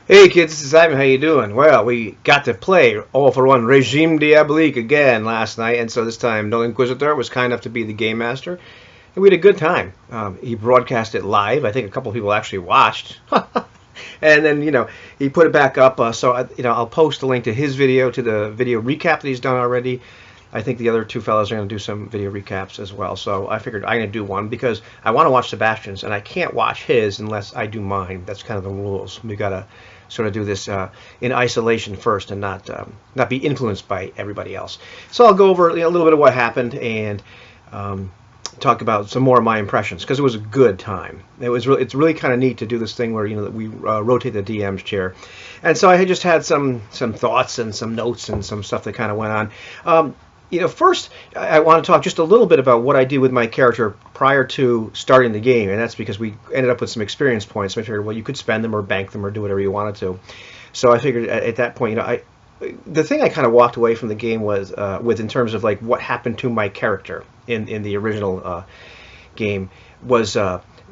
Hey kids, this is Ivan. How you doing? Well, we got to play All for One Regime Diabolique again last night, and so this time Nolinquisitor was kind enough to be the game master, and we had a good time. He broadcast it live. I think a couple of people actually watched, and then he put it back up. I'll post a link to his video, to the video recap that he's done already. I think the other two fellows are going to do some video recaps as well. So I figured I'm going to do one because I want to watch Sebastian's, and I can't watch his unless I do mine. That's kind of the rules. We got to sort of do this in isolation first and not be influenced by everybody else. So I'll go over a little bit of what happened and talk about some more of my impressions because it was a good time. It's really kind of neat to do this thing where that we rotate the DM's chair, and so I had just had some thoughts and some notes and some stuff that kind of went on. First, I want to talk just a little bit about what I did with my character prior to starting the game, and that's because we ended up with some experience points. So I figured, well, you could spend them or bank them or do whatever you wanted to. So I figured at that point, the thing I kind of walked away from the game was with in terms of like what happened to my character in the original game was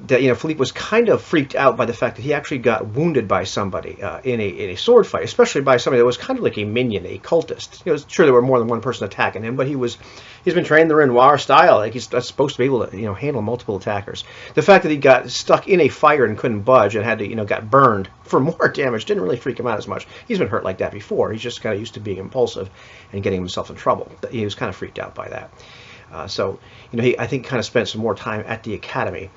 that Philippe was kind of freaked out by the fact that he actually got wounded by somebody in a sword fight, especially by somebody that was kind of like a minion, a cultist. It's true there were more than one person attacking him, but he's been trained the Renoir style. Like he's supposed to be able to handle multiple attackers. The fact that he got stuck in a fire and couldn't budge and had to got burned for more damage didn't really freak him out as much. He's been hurt like that before. He's just kind of used to being impulsive and getting himself in trouble. He was kind of freaked out by that. I think kind of spent some more time at the academy.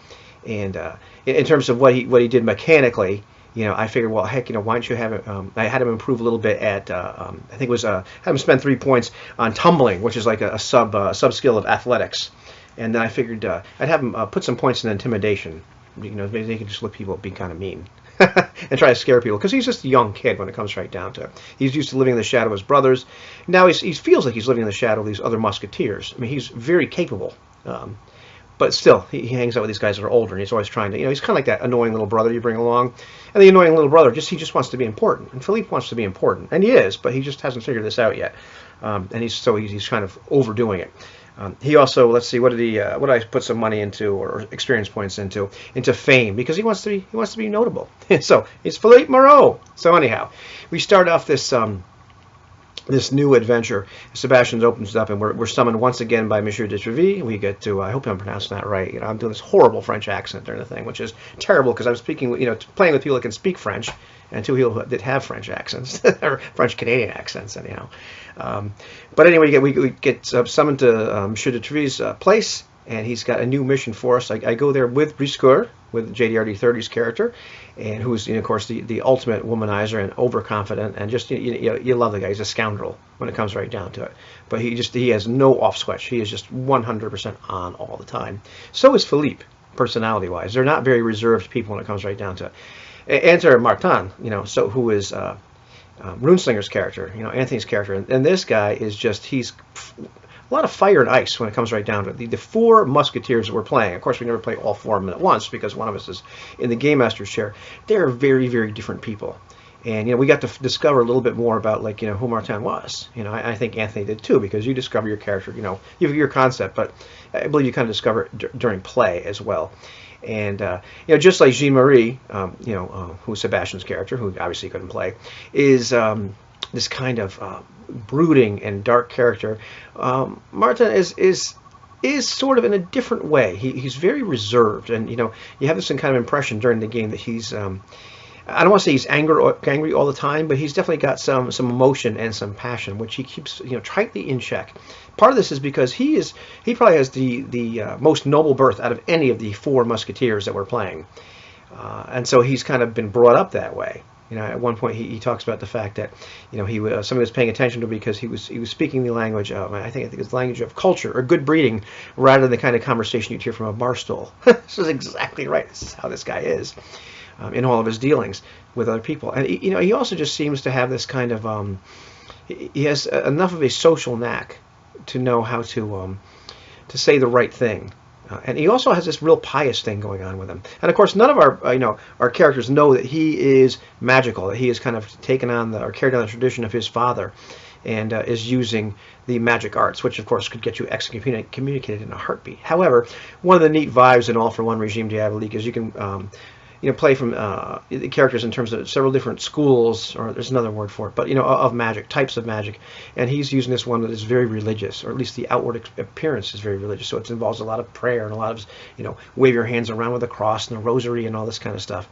And in terms of what he did mechanically, I figured, well, heck, why don't you have him? I had him improve a little bit at, I think it was, had him spend 3 points on tumbling, which is like a sub skill of athletics. And then I figured I'd have him put some points in intimidation. Maybe they could just look people being kind of mean and try to scare people, because he's just a young kid when it comes right down to it. He's used to living in the shadow of his brothers. Now he feels like he's living in the shadow of these other musketeers. I mean, he's very capable. But still, he hangs out with these guys that are older, and he's always trying to, he's kind of like that annoying little brother you bring along. And the annoying little brother, he just wants to be important. And Philippe wants to be important, and he is, but he just hasn't figured this out yet. And he's kind of overdoing it. He also, let's see, what did I put some money into, or experience points into fame, because he wants to be notable. So it's Philippe Moreau. So anyhow, we start off this new adventure. Sebastian opens up, and we're summoned once again by Monsieur de Treville. We get to, I hope I'm pronouncing that right. I'm doing this horrible French accent during the thing, which is terrible because I'm speaking, playing with people that can speak French, and two people that have French accents, or French Canadian accents, anyhow. But anyway, we get summoned to Monsieur de Treville's place, and he's got a new mission for us. I go there with Briscoeur, with JDRD30's character, and who's, of course, the ultimate womanizer and overconfident, and just you love the guy. He's a scoundrel when it comes right down to it. But he has no off switch. He is just 100% on all the time. So is Philippe, personality-wise. They're not very reserved people when it comes right down to it. Enter Martin, who is Runeslinger's character, Anthony's character, and this guy is he's a lot of fire and ice when it comes right down to it. The four musketeers that we're playing, of course we never play all four of them at once because one of us is in the game master's chair. They're very, very different people. And we got to discover a little bit more about who Martin was. I think Anthony did too, because you discover your character, you have your concept, but I believe you kind of discover it during play as well. And just like Jean-Marie, who's Sebastian's character, who obviously couldn't play, is this kind of brooding and dark character. Martin is sort of in a different way. He's very reserved, and you have this kind of impression during the game that he's I don't want to say he's angry all the time, but he's definitely got some emotion and some passion, which he keeps tightly in check. Part of this is because he probably has the most noble birth out of any of the four musketeers that we're playing, and so he's kind of been brought up that way. At one point he talks about the fact that somebody was paying attention to him because he was speaking the language of, I think it's the language of culture or good breeding, rather than the kind of conversation you'd hear from a bar stool. This is exactly right. This is how this guy is in all of his dealings with other people. And he also just seems to have this kind of he has enough of a social knack to know how to say the right thing. And he also has this real pious thing going on with him. And of course, none of our characters know that he is magical, that he has kind of taken on or carried on the tradition of his father, and is using the magic arts, which of course could get you excommunicated in a heartbeat. However, one of the neat vibes in All for One Regime Diabolique is you can play from the characters in terms of several different schools, or there's another word for it, but of magic, types of magic, and he's using this one that is very religious, or at least the outward appearance is very religious. So it involves a lot of prayer and a lot of wave your hands around with a cross and a rosary and all this kind of stuff,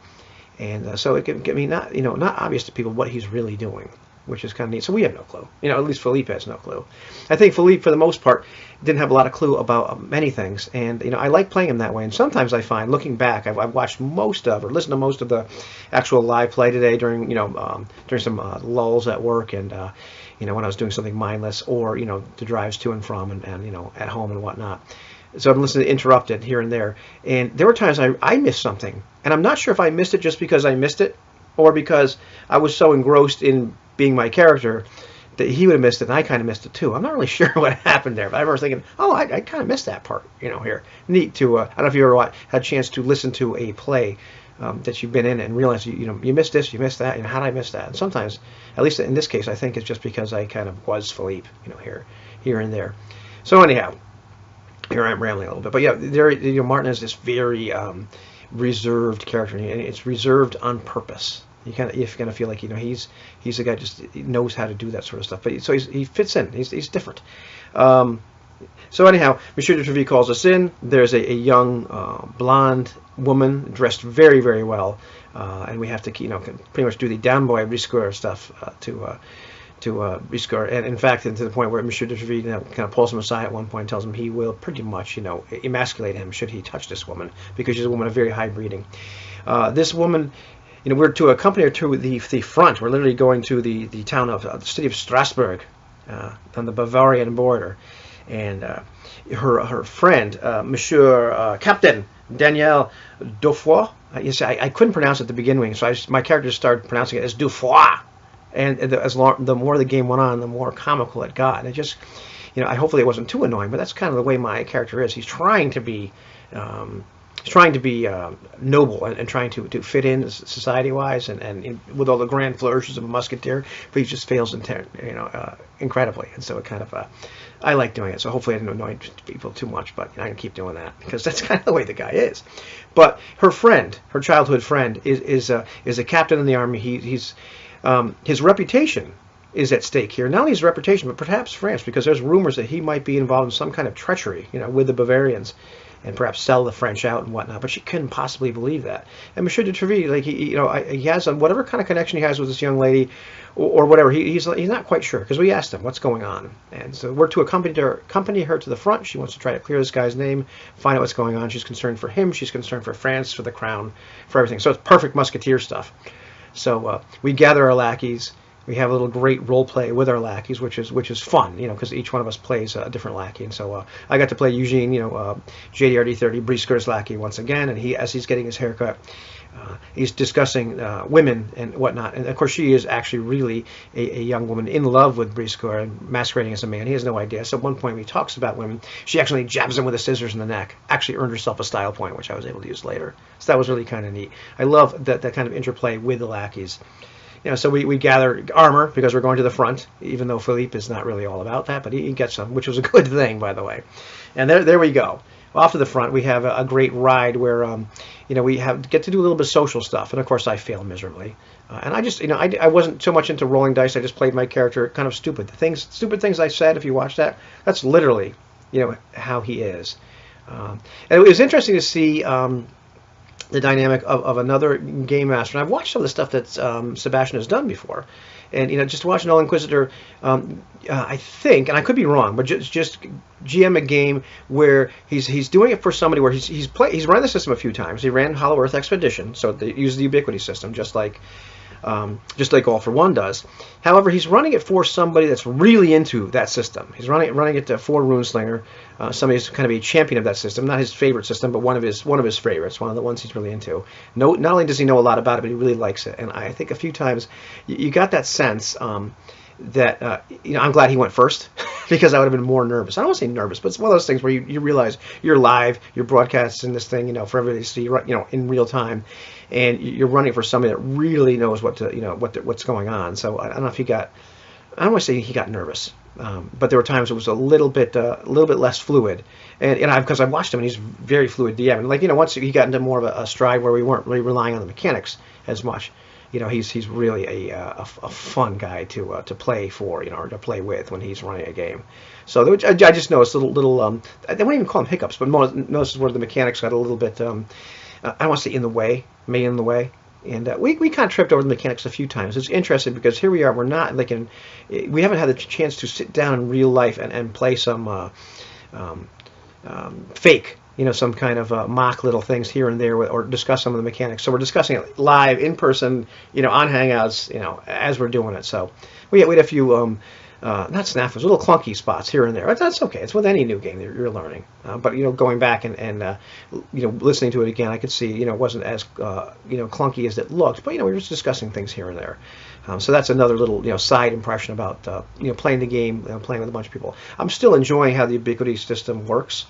and so it can get me not obvious to people what he's really doing, which is kind of neat. So we have no clue. At least Philippe has no clue. I think Philippe, for the most part, didn't have a lot of clue about many things, and I like playing him that way. And sometimes I find, looking back, I've watched most of, or listened to most of the actual live play today during during some lulls at work, and when I was doing something mindless, or the drives to and from, and at home and whatnot. So I'm listening to Interrupted here and there, and there were times I missed something, and I'm not sure if I missed it just because I missed it, or because I was so engrossed in being my character that he would have missed it, and I kind of missed it too. I'm not really sure what happened there, but I remember thinking, oh, I kind of missed that part, here. Neat to, I don't know if you ever had a chance to listen to a play that you've been in and realize, you missed this, you missed that, how did I miss that? And sometimes, at least in this case, I think it's just because I kind of was Philippe, here and there. So anyhow, here I'm rambling a little bit, but yeah, Martin is this very reserved character, and it's reserved on purpose. You kind of feel like he's the guy just knows how to do that sort of stuff. But so he fits in. He's different. So anyhow, Monsieur de Treville calls us in. There's a young blonde woman dressed very, very well, and we have to pretty much do the down boy Briscoe stuff to Briscoe, and in fact, to the point where Monsieur de Treville kind of pulls him aside at one point and tells him he will pretty much emasculate him should he touch this woman, because she's a woman of very high breeding. This woman. We're to accompany her to the front. We're literally going to the town of the city of Strasbourg on the Bavarian border, and her friend, Monsieur Captain Daniel Daufoy. I couldn't pronounce it at the beginning, so my character started pronouncing it as Daufoy, and the more the game went on, the more comical it got. And it just, hopefully it wasn't too annoying, but that's kind of the way my character is. He's trying to be. Noble and trying to fit in society-wise and with all the grand flourishes of a musketeer, but he just fails incredibly. And so it kind of, I like doing it. So hopefully I didn't annoy people too much, but I can keep doing that because that's kind of the way the guy is. But her friend, her childhood friend, is a captain in the army. He's his reputation is at stake here. Not only his reputation, but perhaps France, because there's rumors that he might be involved in some kind of treachery, with the Bavarians, and perhaps sell the French out and whatnot, but she couldn't possibly believe that. And Monsieur de Treville, he has whatever kind of connection he has with this young lady, or whatever. He's not quite sure, because we asked him what's going on, and so we're to accompany her to the front. She wants to try to clear this guy's name, find out what's going on. She's concerned for him. She's concerned for France, for the crown, for everything. So it's perfect musketeer stuff. So we gather our lackeys. We have a little great role play with our lackeys, which is fun, because each one of us plays a different lackey. And so I got to play Eugene, JDRD30, Briscoe's lackey once again, and as he's getting his haircut, he's discussing women and whatnot. And of course, she is actually really a young woman in love with Briscoe and masquerading as a man. He has no idea. So at one point when he talks about women, she actually jabs him with the scissors in the neck. Actually earned herself a style point, which I was able to use later. So that was really kind of neat. I love that kind of interplay with the lackeys. So we gather armor because we're going to the front, even though Philippe is not really all about that, but he gets some, which was a good thing, by the way. And there we go. Off to the front, we have a great ride where, we get to do a little bit of social stuff. And, of course, I fail miserably. And I just, I wasn't so much into rolling dice. I just played my character kind of stupid. Stupid things I said, if you watch that, that's literally, how he is. And it was interesting to see the dynamic of another game master. And I've watched some of the stuff that Sebastian has done before. And, just watching Nolinquisitor, I think, and I could be wrong, but just GM a game where he's doing it for somebody where he's run the system a few times. He ran Hollow Earth Expedition, so they use the ubiquity system, just like All for One does. However, he's running it for somebody that's really into that system. He's running it for Runeslinger, somebody who's kind of a champion of that system, not his favorite system, but one of his favorites, one of the ones he's really into. Not only does he know a lot about it, but he really likes it. And I think a few times you got that sense that I'm glad he went first because I would have been more nervous. I don't want to say nervous, but it's one of those things where you realize you're live, you're broadcasting this thing, for everybody to see, in real time, and you're running for somebody that really knows what's going on. So I don't know if I don't want to say he got nervous, But there were times it was a little bit less fluid, and because I watched him and he's very fluid DM, and once he got into more of a stride where we weren't really relying on the mechanics as much, he's really a fun guy to play for, or to play with when he's running a game. So I just noticed little I wouldn't even call them hiccups, but noticed where the mechanics got a little bit I don't want to say in the way, and we kind of tripped over the mechanics a few times. It's interesting because here we are. We're not we haven't had the chance to sit down in real life and play some fake, some kind of mock little things here and there, or discuss some of the mechanics. So we're discussing it live in person, on Hangouts, as we're doing it. So we had a few. Not snafus, little clunky spots here and there. That's okay. It's with any new game that you're learning. But going back and listening to it again, I could see it wasn't as clunky as it looked. But we were just discussing things here and there. So that's another little side impression about playing the game, playing with a bunch of people. I'm still enjoying how the ubiquity system works.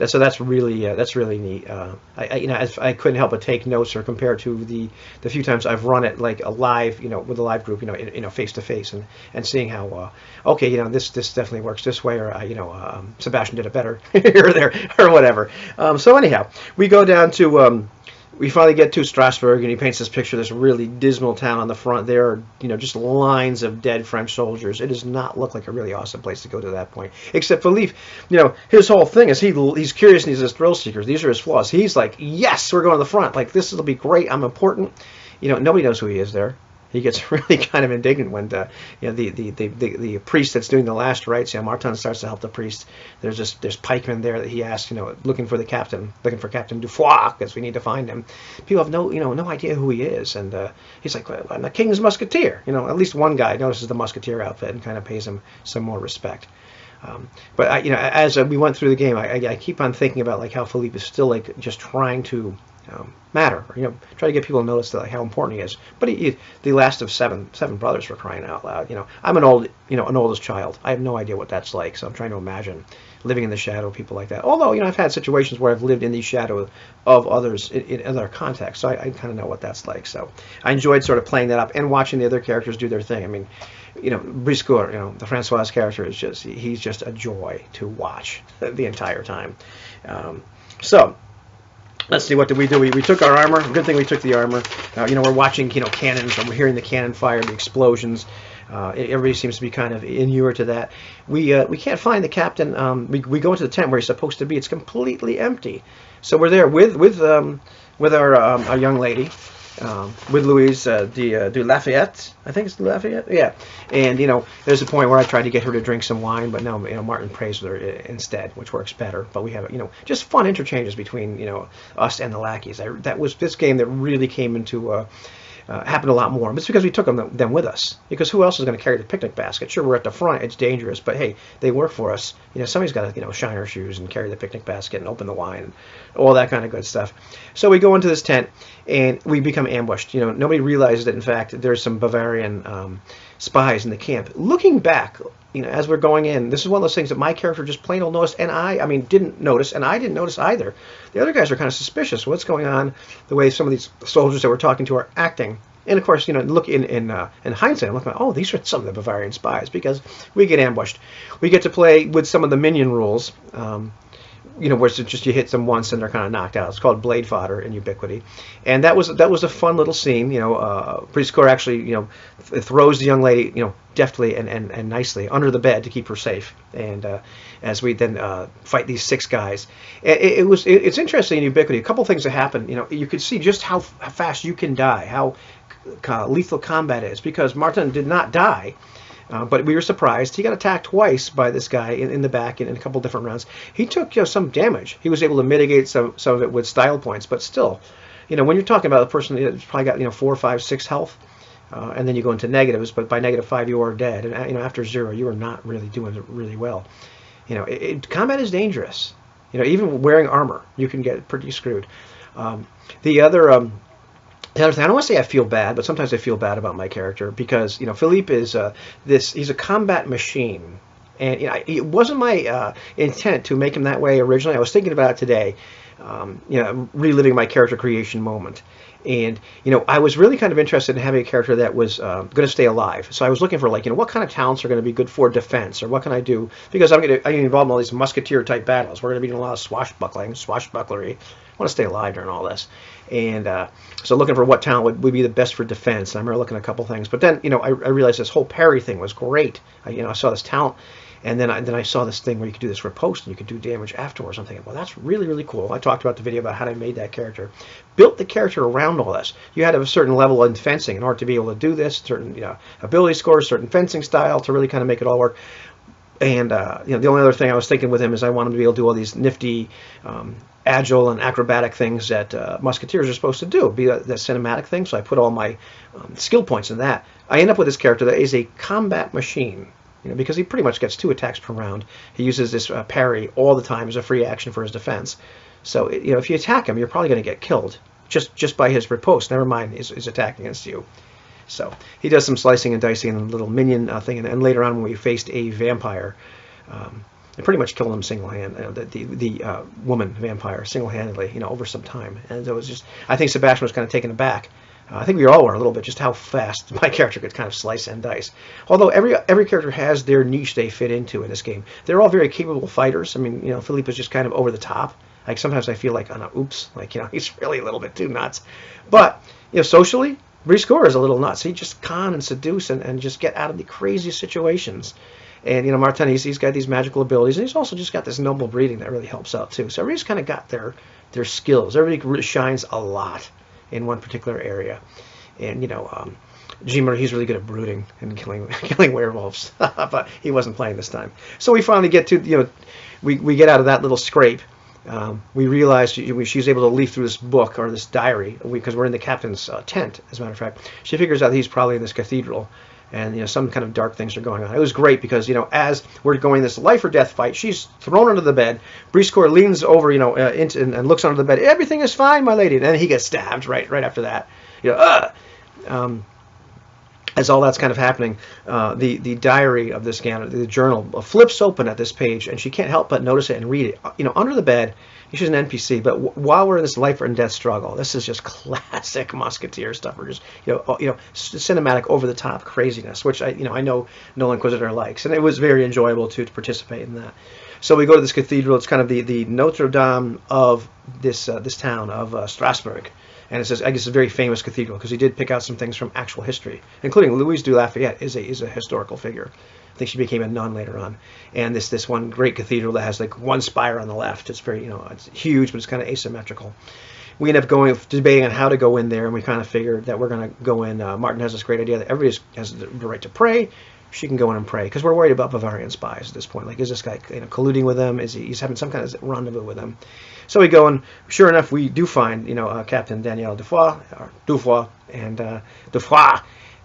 So that's really neat. I couldn't help but take notes or compare to the few times I've run it like a live, with a live group, face to face, and seeing how okay, this definitely works this way, or Sebastian did it better here or there or whatever. So anyhow, we go down to. We finally get to Strasbourg, and he paints this picture of this really dismal town on the front. There are, just lines of dead French soldiers. It does not look like a really awesome place to go to that point. Except Philippe, his whole thing is he's curious and he's a thrill seeker. These are his flaws. He's like, yes, we're going to the front. Like, this will be great. I'm important. Nobody knows who he is there. He gets really kind of indignant when the priest that's doing the last rites. Martin starts to help the priest. There's pikemen there that he asks, looking for Captain Dufoix, because we need to find him. People have no idea who he is, and he's like, well, I'm the king's musketeer. At least one guy notices the musketeer outfit and kind of pays him some more respect. But as we went through the game, I keep on thinking about how Philippe is still just trying to matter, or try to get people to notice that, how important he is. But he the last of seven brothers, for crying out loud. I'm an oldest child. I have no idea what that's like, so I'm trying to imagine living in the shadow of people like that. Although I've had situations where I've lived in the shadow of others in other contexts, so I kind of know what that's like. So I enjoyed sort of playing that up and watching the other characters do their thing. I mean, Briscoe, the Francois character he's just a joy to watch the entire time. So. Let's see, what did we do? We took our armor. Good thing we took the armor. We're watching, cannons, and we're hearing the cannon fire, the explosions. Everybody seems to be kind of inured to that. We can't find the captain. We go into the tent where he's supposed to be. It's completely empty. So we're there with our young lady, with Louise de Lafayette. I think it's de Lafayette. Yeah. And there's a point where I tried to get her to drink some wine, but no, Martin prays with her instead, which works better. But we have just fun interchanges between us and the lackeys. That was this game that really came into happened a lot more. But it's because we took them with us. Because who else is going to carry the picnic basket? Sure, we're at the front. It's dangerous, but hey, they work for us. Somebody's got to shine our shoes and carry the picnic basket and open the wine and all that kind of good stuff. So we go into this tent and we become ambushed. Nobody realizes that in fact there's some Bavarian spies in the camp. Looking back, as we're going in, this is one of those things that my character just plain old noticed, and I didn't notice, and I didn't notice either. The other guys are kind of suspicious. What's going on? The way some of these soldiers that we're talking to are acting. And of course, look in hindsight, I'm looking, oh, these are some of the Bavarian spies, because we get ambushed. We get to play with some of the minion rules. Where it's just you hit them once and they're kind of knocked out. It's called blade fodder in Ubiquity, and that was a fun little scene. Priestcore actually throws the young lady deftly and nicely under the bed to keep her safe, and as we then fight these 6 guys, it's interesting in Ubiquity. A couple things that happen. You could see just how fast you can die, how lethal combat is, because Martin did not die. But we were surprised. He got attacked twice by this guy in the back in a couple different rounds. He took some damage. He was able to mitigate some of it with style points, but still, when you're talking about a person that's probably got 4, 5, 6 health, and then you go into negatives, but by -5 you are dead, and after 0 you are not really doing really well. Combat is dangerous. Even wearing armor, you can get pretty screwed. The other thing, I don't want to say I feel bad, but sometimes I feel bad about my character because, Philippe is he's a combat machine. And it wasn't my intent to make him that way originally. I was thinking about it today, reliving my character creation moment. And I was really kind of interested in having a character that was going to stay alive. So I was looking for like, what kind of talents are going to be good for defense, or what can I do? Because I'm get involved in all these musketeer type battles. We're going to be doing a lot of swashbucklery. I want to stay alive during all this. And so looking for what talent would be the best for defense. And I remember looking at a couple things. But then, I realized this whole parry thing was great. I saw this talent. And then I saw this thing where you could do this riposte and you could do damage afterwards. I'm thinking, well, that's really, really cool. I talked about the video about how I made that character. Built the character around all this. You had to have a certain level in fencing in order to be able to do this, certain ability scores, certain fencing style to really kind of make it all work. And the only other thing I was thinking with him is I want him to be able to do all these nifty, agile and acrobatic things that musketeers are supposed to do, be that cinematic thing. So I put all my skill points in that. I end up with this character that is a combat machine. Because he pretty much gets 2 attacks per round. He uses this parry all the time as a free action for his defense. So, if you attack him, you're probably going to get killed just by his riposte. Never mind his attack against you. So he does some slicing and dicing and a little minion thing. And later on, when we faced a vampire, I pretty much killed him single-handedly. The woman vampire single-handedly, over some time. And it was just, I think Sebastian was kind of taken aback. I think we all were a little bit, just how fast my character could kind of slice and dice. Although every character has their niche they fit into in this game. They're all very capable fighters. I mean, Philippe is just kind of over the top. Like sometimes I feel like, oops, like he's really a little bit too nuts. But socially, Briscoe is a little nuts. He just con and seduce and just get out of the craziest situations. And Martin, he's got these magical abilities, and he's also just got this noble breeding that really helps out too. So everybody's kind of got their skills. Everybody really shines a lot in one particular area. And Jimmer, he's really good at brooding and killing werewolves, but he wasn't playing this time. So we finally get to we get out of that little scrape. We realize she's able to leaf through this book or this diary because we're in the captain's tent. As a matter of fact, she figures out he's probably in this cathedral, and some kind of dark things are going on. It was great because as we're going this life or death fight, she's thrown under the bed. Briscoe leans over and looks under the bed. Everything is fine, my lady. And then he gets stabbed right after that. As all that's kind of happening, the diary of this gal, the journal, flips open at this page, and she can't help but notice it and read it. Under the bed, she's an NPC, but while we're in this life and death struggle, this is just classic musketeer stuff. We're just, cinematic, over the top craziness, which I know Nolinquisitor likes, and it was very enjoyable to participate in that. So we go to this cathedral. It's kind of the Notre Dame of this town of Strasbourg. And it says, I guess, it's a very famous cathedral because he did pick out some things from actual history, including Louise de Lafayette is a historical figure. I think she became a nun later on. And this one great cathedral that has like one spire on the left. It's very, it's huge, but it's kind of asymmetrical. We end up debating on how to go in there, and we kind of figured that we're going to go in. Martin has this great idea that everybody has the right to pray. She can go in and pray because we're worried about Bavarian spies at this point. Like, is this guy colluding with them? Is he's having some kind of rendezvous with them? So we go, and sure enough, we do find Captain Daniel Dufoy,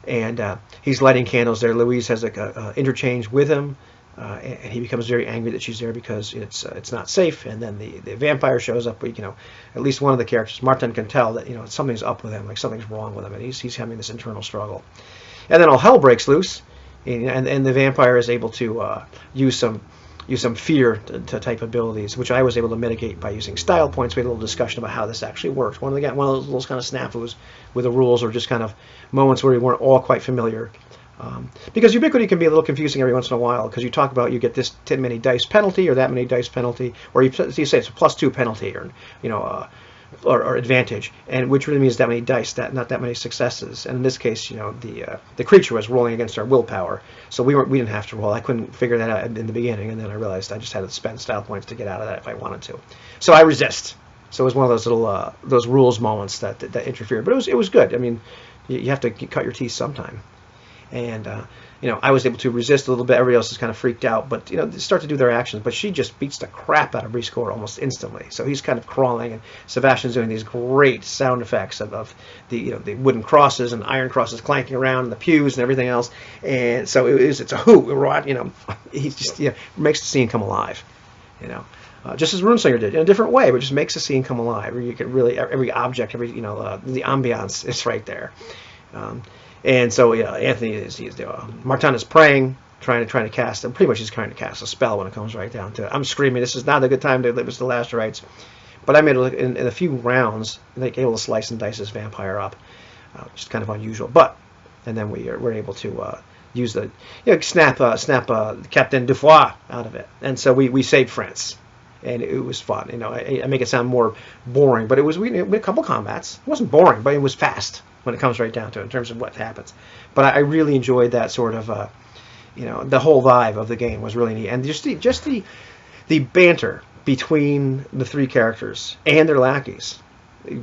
and he's lighting candles there. Louise has like a interchange with him, and he becomes very angry that she's there because it's not safe. And then the vampire shows up. At least one of the characters, Martin, can tell that something's up with him, like something's wrong with him, and he's having this internal struggle. And then all hell breaks loose. And the vampire is able to use some fear to type abilities, which I was able to mitigate by using style points. We had a little discussion about how this actually works. One of those kind of snafus with the rules, or just kind of moments where we weren't all quite familiar. Because ubiquity can be a little confusing every once in a while, because you talk about you get this many dice penalty or that many dice penalty, or you say it's a +2 penalty, or advantage, and which really means that many dice, not that many successes. And in this case, the creature was rolling against our willpower, so we didn't have to roll. I couldn't figure that out in the beginning, and then I realized I just had to spend style points to get out of that if I wanted to. So I resist. So it was one of those little those rules moments that interfered, but it was good. I mean, you have to cut your teeth sometime. And I was able to resist a little bit. Everybody else is kind of freaked out, but they start to do their actions. But she just beats the crap out of Briscoe almost instantly. So he's kind of crawling, and Sebastian's doing these great sound effects of the wooden crosses and iron crosses clanking around, and the pews and everything else. And so it's a hoot. He just makes the scene come alive. Just as Runesinger did in a different way, but just makes the scene come alive. Where you can really every object, the ambiance is right there. And so Anthony Martin is praying, trying to cast, and pretty much he's trying to cast a spell when it comes right down to it. I'm screaming, this is not a good time to live as the last rites. But I made it in a few rounds, like able to slice and dice this vampire up, which is kind of unusual. But and then we were able to use the snap Captain Dufoy out of it, and so we saved France, and it was fun. I make it sound more boring, but we had a couple combats. It wasn't boring, but it was fast when it comes right down to it in terms of what happens. But I really enjoyed that sort of the whole vibe of the game was really neat, and just the banter between the three characters and their lackeys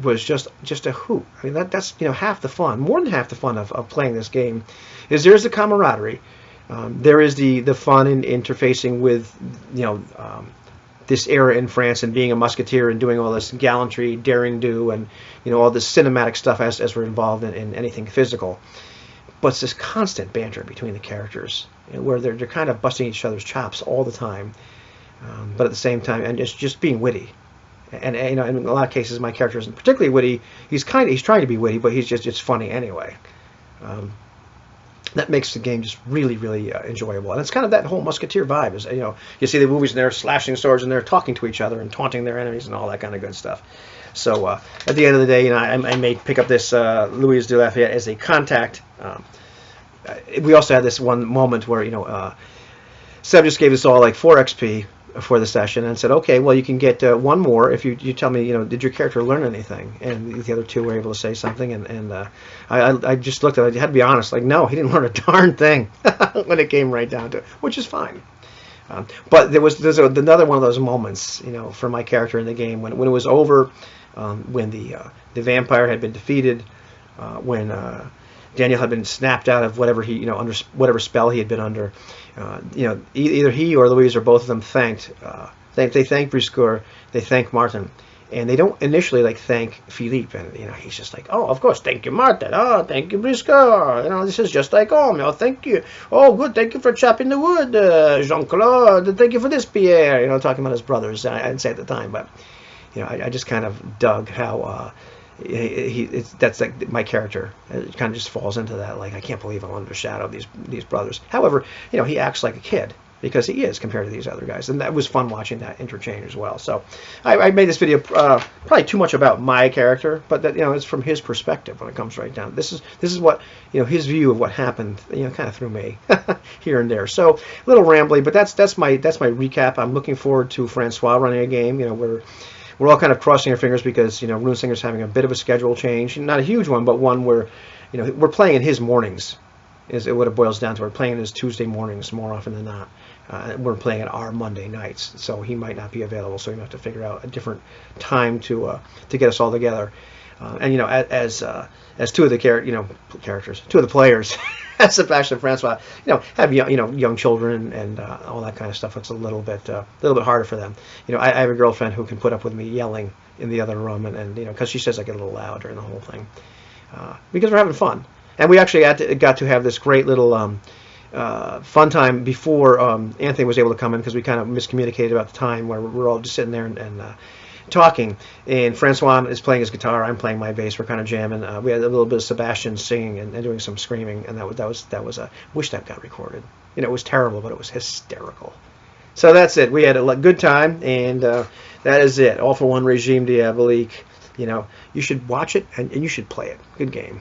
was just a hoot. I mean that's half the fun, more than half the fun of playing this game. There's the camaraderie, there is the fun in interfacing with this era in France and being a musketeer and doing all this gallantry, daring do, and all this cinematic stuff as we're involved in anything physical. But it's this constant banter between the characters where they're kind of busting each other's chops all the time, but at the same time, and just being witty. And in a lot of cases, my character isn't particularly witty. He's trying to be witty, but it's funny anyway. That makes the game just really, really enjoyable. And it's kind of that whole musketeer vibe. Is you see the movies and they're slashing swords and they're talking to each other and taunting their enemies and all that kind of good stuff. So at the end of the day, I may pick up this Louis de Lafayette as a contact. We also had this one moment where Seb just gave us all like 4 XP for the session and said, okay, well, you can get one more if you tell me, did your character learn anything? And the other 2 were able to say something, and I just looked at it. I had to be honest, like, no, he didn't learn a darn thing when it came right down to it, which is fine. But there's another one of those moments, for my character in the game when it was over, when the vampire had been defeated, when Daniel had been snapped out of whatever under whatever spell he had been under. Either he or Louise or both of them thanked. They thank Briscoe, they thank Martin, and they don't initially thank Philippe. And he's just like, oh, of course, thank you, Martin. Oh, thank you, Briscoe. This is just like home. Oh, thank you. Oh, good, thank you for chopping the wood, Jean-Claude. Thank you for this, Pierre. Talking about his brothers. I didn't say at the time, but I just kind of dug how. That's like my character. It kind of just falls into that. Like, I can't believe I'm under the shadow of these brothers. However, he acts like a kid because he is compared to these other guys, and that was fun watching that interchange as well. So, I made this video probably too much about my character, but that it's from his perspective when it comes right down. This is what his view of what happened. Kind of through me here and there. So a little rambly, but that's my recap. I'm looking forward to Francois running a game. We're all kind of crossing our fingers because Runesinger's having a bit of a schedule change, not a huge one, but one where we're playing in his mornings. Is what it boils down to. We're playing in his Tuesday mornings more often than not. We're playing at our Monday nights, so he might not be available. So we have to figure out a different time to get us all together. And as 2 of the characters, 2 of the players, as Sebastian and Francois, have young children and all that kind of stuff. It's a little bit harder for them. I have a girlfriend who can put up with me yelling in the other room, and because she says I get a little loud during the whole thing, because we're having fun. And we actually got to have this great little fun time before Anthony was able to come in, because we kind of miscommunicated about the time where we're all just sitting there and talking. And Francois is playing his guitar, I'm playing my bass, we're kind of jamming. We had a little bit of Sebastian singing and doing some screaming, and that was wish that got recorded. It was terrible, but it was hysterical. So that's it. We had a good time, and that is it. All for One Regime Diabolique. You should watch it and you should play it. Good game.